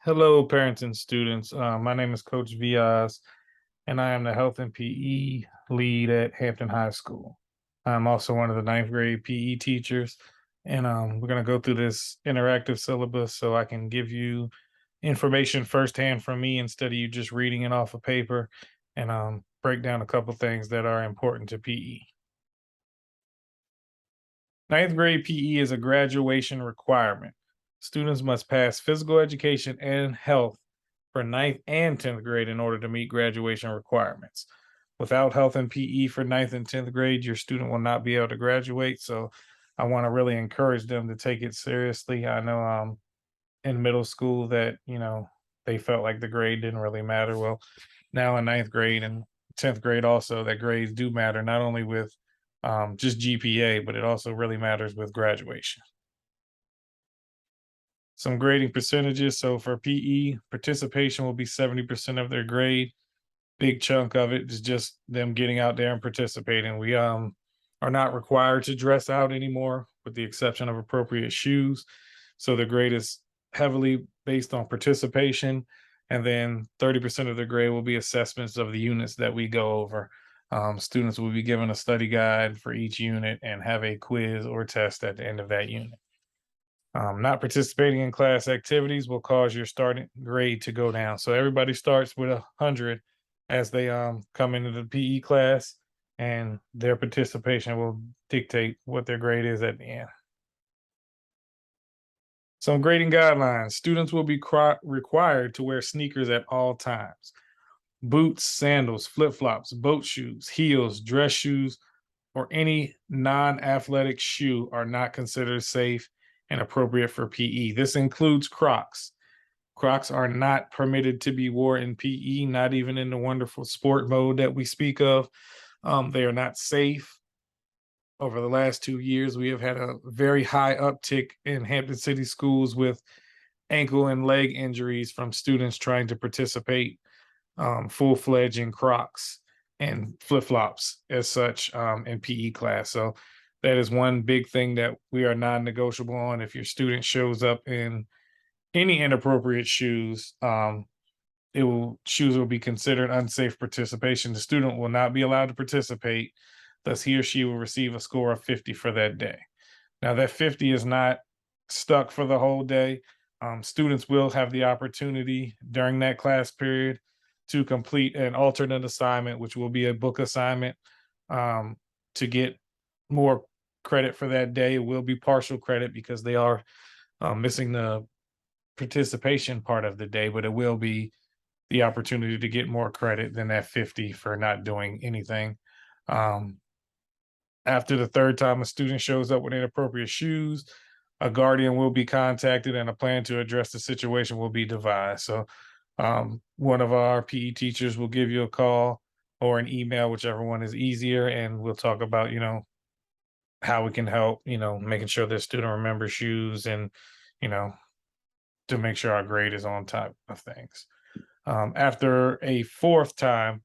Hello, parents and students. My name is Coach Viaz, and I am the health and PE lead at Hampton High School. I'm also one of the ninth grade PE teachers, and we're going to go through this interactive syllabus so I can give you information firsthand from me instead of you just reading it off a paper, and break down a couple things that are important to PE. Ninth grade PE is a graduation requirement. Students must pass physical education and health for ninth and 10th grade in order to meet graduation requirements. Without health and PE for ninth and 10th grade, your student will not be able to graduate. So I want to really encourage them to take it seriously. I know in middle school that, they felt like the grade didn't really matter. Well, now in ninth grade and 10th grade also, that grades do matter, not only with just GPA, but it also really matters with graduation. Some grading percentages. So for PE, participation will be 70% of their grade. Big chunk of it is just them getting out there and participating. We are not required to dress out anymore, with the exception of appropriate shoes. So the grade is heavily based on participation. And then 30% of the grade will be assessments of the units that we go over. Students will be given a study guide for each unit and have a quiz or test at the end of that unit. Not participating in class activities will cause your starting grade to go down. So everybody starts with 100 as they come into the PE class, and their participation will dictate what their grade is at the end. Some grading guidelines. Students will be required to wear sneakers at all times. Boots, sandals, flip-flops, boat shoes, heels, dress shoes, or any non-athletic shoe are not considered safe and appropriate for PE. This includes Crocs. Crocs are not permitted to be worn in PE, not even in the wonderful sport mode that we speak of. They are not safe. Over the last 2 years, we have had a very high uptick in Hampton City schools with ankle and leg injuries from students trying to participate full-fledged in Crocs and flip-flops as such in PE class. So that is one big thing that we are non-negotiable on. If your student shows up in any inappropriate shoes, shoes will be considered unsafe participation. The student will not be allowed to participate. Thus, he or she will receive a score of 50 for that day. Now, that 50 is not stuck for the whole day. Students will have the opportunity during that class period to complete an alternate assignment, which will be a book assignment, to get more credit for that day. It will be partial credit because they are missing the participation part of the day, but it will be the opportunity to get more credit than that 50 for not doing anything. After the third time a student shows up with inappropriate shoes, a guardian will be contacted and a plan to address the situation will be devised. So one of our PE teachers will give you a call or an email, whichever one is easier, and we'll talk about, how we can help, making sure the student remembers shoes and, to make sure our grade is on top of things. After a fourth time,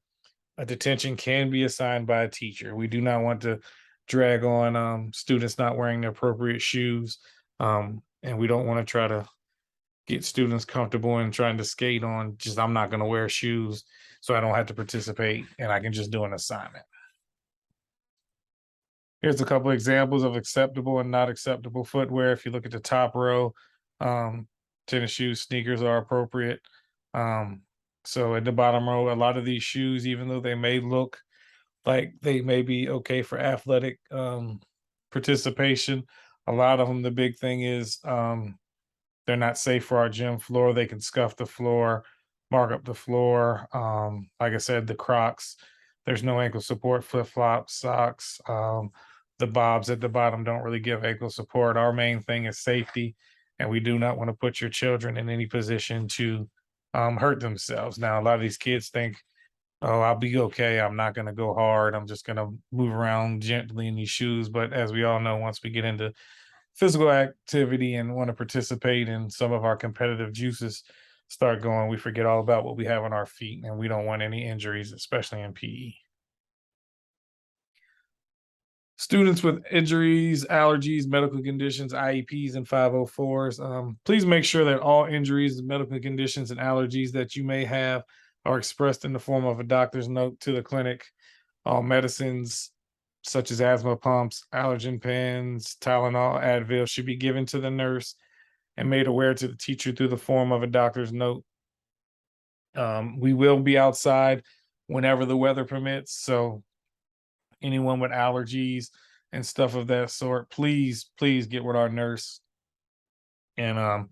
a detention can be assigned by a teacher. We do not want to drag on students not wearing the appropriate shoes, and we don't want to try to get students comfortable in trying to skate on just I'm not going to wear shoes so I don't have to participate and I can just do an assignment. Here's a couple examples of acceptable and not acceptable footwear. If you look at the top row, tennis shoes, sneakers are appropriate. So at the bottom row, a lot of these shoes, even though they may look like they may be okay for athletic participation, a lot of them, the big thing is they're not safe for our gym floor. They can scuff the floor, mark up the floor. Like I said, the Crocs, there's no ankle support, flip-flops, socks. The bobs at the bottom don't really give ankle support. Our main thing is safety, and we do not want to put your children in any position to hurt themselves. Now, a lot of these kids think, oh, I'll be okay. I'm not going to go hard. I'm just going to move around gently in these shoes. But as we all know, once we get into physical activity and want to participate in some of our competitive juices start going, we forget all about what we have on our feet, and we don't want any injuries, especially in PE. Students with injuries, allergies, medical conditions, IEPs, and 504s. Please make sure that all injuries, medical conditions, and allergies that you may have are expressed in the form of a doctor's note to the clinic. All medicines, such as asthma pumps, allergen pens, Tylenol, Advil, should be given to the nurse and made aware to the teacher through the form of a doctor's note. We will be outside whenever the weather permits. So anyone with allergies and stuff of that sort, please get with our nurse and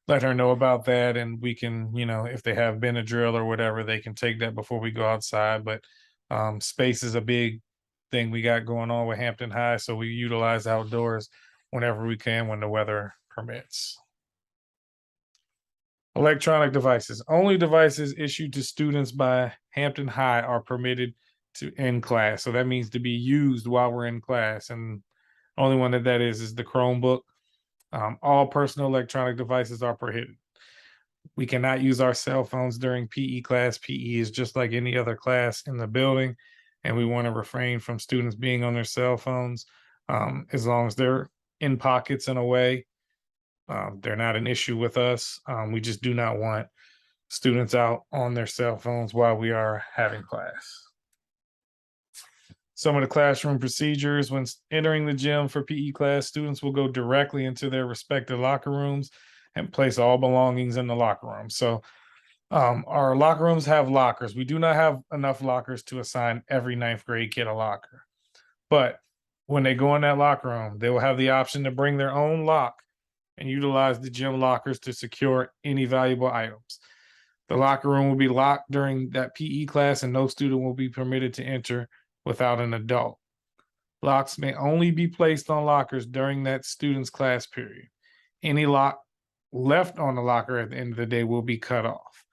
let her know about that. And we can, if they have Benadryl or whatever, they can take that before we go outside. But space is a big thing we got going on with Hampton High. So we utilize outdoors whenever we can when the weather permits. Electronic devices. Only devices issued to students by Hampton High are permitted to in class. So that means to be used while we're in class. And only one that is the Chromebook. All personal electronic devices are prohibited. We cannot use our cell phones during PE class. PE is just like any other class in the building, and we want to refrain from students being on their cell phones as long as they're in pockets and away. They're not an issue with us. We just do not want students out on their cell phones while we are having class. Some of the classroom procedures: when entering the gym for PE class, students will go directly into their respective locker rooms and place all belongings in the locker room. So our locker rooms have lockers. We do not have enough lockers to assign every ninth grade kid a locker. But when they go in that locker room, they will have the option to bring their own lock and utilize the gym lockers to secure any valuable items. The locker room will be locked during that PE class, and no student will be permitted to enter without an adult. Locks may only be placed on lockers during that student's class period. Any lock left on the locker at the end of the day will be cut off.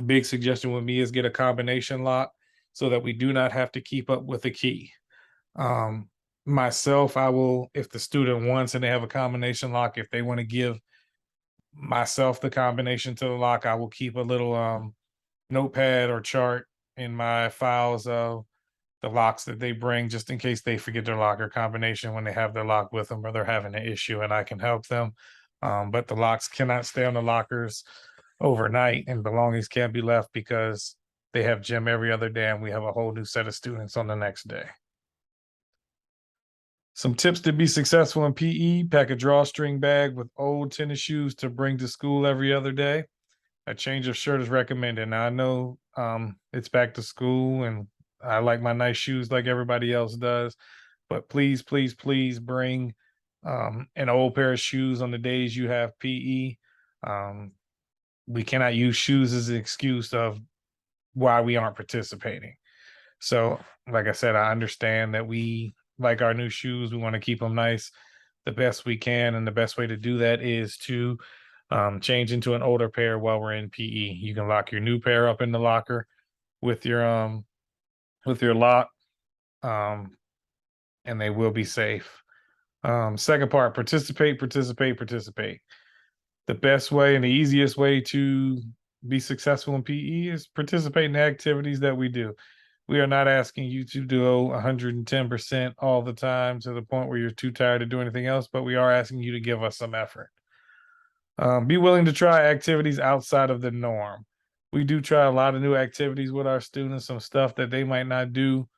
Big suggestion with me is get a combination lock so that we do not have to keep up with the key. Myself, I will, if the student wants and they have a combination lock, if they want to give myself the combination to the lock, I will keep a little notepad or chart in my files of the locks that they bring, just in case they forget their locker combination when they have their lock with them or they're having an issue, and I can help them. But the locks cannot stay on the lockers overnight, and belongings can't be left because they have gym every other day and we have a whole new set of students on the next day. Some tips to be successful in PE: pack a drawstring bag with old tennis shoes to bring to school every other day. A change of shirt is recommended. Now I know it's back to school and I like my nice shoes like everybody else does, but please bring an old pair of shoes on the days you have PE. We cannot use shoes as an excuse of why we aren't participating. So, like I said, I understand that we like our new shoes. We want to keep them nice the best we can, and the best way to do that is to change into an older pair while we're in PE. You can lock your new pair up in the locker with your lock, and they will be safe. Second part: participate. The best way and the easiest way to be successful in PE is participate in the activities that we do. We are not asking you to do 110% all the time to the point where you're too tired to do anything else, but we are asking you to give us some effort. Be willing to try activities outside of the norm. We do try a lot of new activities with our students, some stuff that they might not do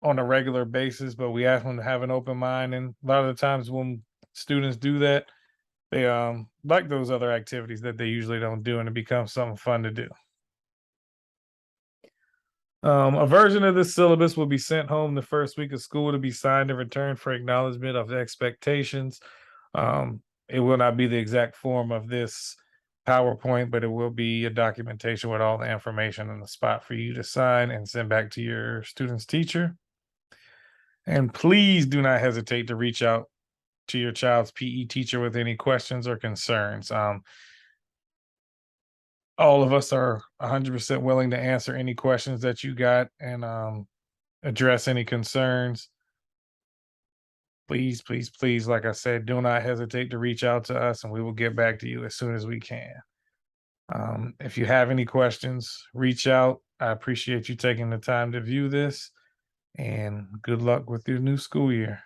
on a regular basis, but we ask them to have an open mind. And a lot of the times when students do that, they like those other activities that they usually don't do, and it becomes something fun to do. A version of this syllabus will be sent home the first week of school to be signed and returned for acknowledgement of expectations. It will not be the exact form of this PowerPoint, but it will be a documentation with all the information in the spot for you to sign and send back to your student's teacher. And please do not hesitate to reach out to your child's PE teacher with any questions or concerns. All of us are 100% willing to answer any questions that you got and address any concerns. Please, like I said, do not hesitate to reach out to us and we will get back to you as soon as we can. If you have any questions, reach out. I appreciate you taking the time to view this. and good luck with your new school year.